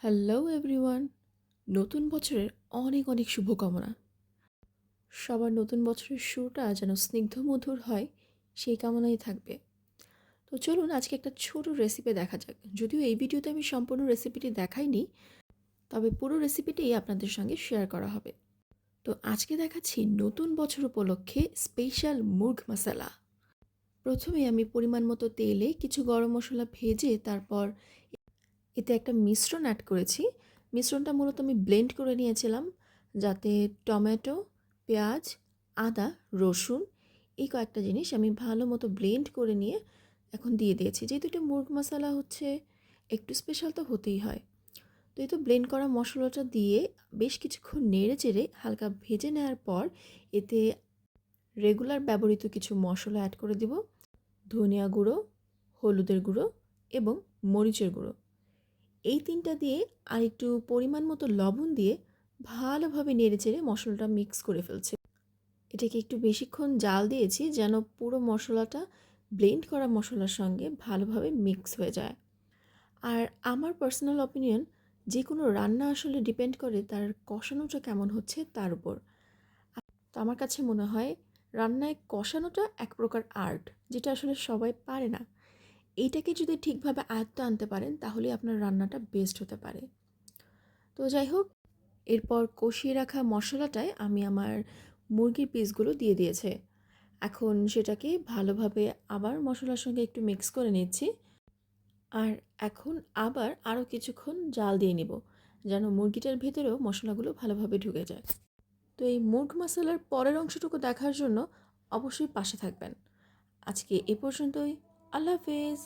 Hello everyone. নতুন বছরের অনেক অনেক শুভকামনা। সবার নতুন বছরের শুরুটা যেন স্নিগ্ধমধুর হয়, সেই কামনাই থাকবে। তো চলুন আজকে একটা ছোট রেসিপি দেখা যাক। যদিও এই ভিডিওতে আমি সম্পূর্ণ রেসিপিটি দেখাইনি, তবে পুরো রেসিপিটিই আপনাদের সঙ্গে শেয়ার করা হবে। তো আজকে দেখাচ্ছি নতুন বছর উপলক্ষে স্পেশাল মুরগ মশলা। প্রথমে আমি পরিমাণ মতো তেলে কিছু গরম মশলা ভেজে তারপর এতে একটা মিশ্রণ অ্যাড করেছি। মিশ্রণটা মূলত আমি ব্লেন্ড করে নিয়েছিলাম, যাতে টমেটো, পেঁয়াজ, আদা, রসুন এই কয়েকটা জিনিস আমি ভালো মতো ব্লেন্ড করে নিয়ে এখন দিয়ে দিয়েছি। যেহেতু এটা মুরগ মশলা হচ্ছে, একটু স্পেশাল তো হতেই হয়। তো এই তো ব্লেন্ড করা মশলাটা দিয়ে বেশ কিছুক্ষণ নেড়ে চেড়ে হালকা ভেজে নেওয়ার পর এতে রেগুলার ব্যবহৃত কিছু মশলা অ্যাড করে দিব। ধনিয়া গুঁড়ো, হলুদের গুঁড়ো এবং মরিচের গুঁড়ো। এই ৩টা দিয়ে আর একটু পরিমাণ মতো লবণ দিয়ে ভালোভাবে নেড়েচেড়ে মশলাটা মিক্স করে ফেলছি। এটাকে একটু বেশিক্ষণ জাল দিয়েছি যেন পুরো মশলাটা ব্লেন্ড করা মশলার সঙ্গে ভালোভাবে মিক্স হয়ে যায়। আর আমার পার্সোনাল অপিনিয়ন, যে কোনো রান্না আসলে ডিপেন্ড করে তার কষানোটা কেমন হচ্ছে তার উপর। তো আমার কাছে মনে হয় রান্নায় কষানোটা এক প্রকার আর্ট, যেটা আসলে সবাই পারে না। এইটাকে যদি ঠিকভাবে আয়ত্তে আনতে পারেন তাহলে আপনার রান্নাটা বেস্ট হতে পারে। তো যাই হোক, এরপর কষিয়ে রাখা মশলাটায় আমি আমার মুরগির পিসগুলো দিয়ে দিয়েছে। এখন সেটাকে ভালোভাবে আবার মশলার সঙ্গে একটু মিক্স করে নিচ্ছি। আর এখন আবার আরও কিছুক্ষণ জাল দিয়ে নিব, যেন মুরগিটার ভেতরেও মশলাগুলো ভালোভাবে ঢুকে যায়। তো এই মুরগ মশলার পরের অংশটুকু দেখার জন্য অবশ্যই পাশে থাকবেন। আজকে এ পর্যন্তই। আল্লাহ হাফেজ।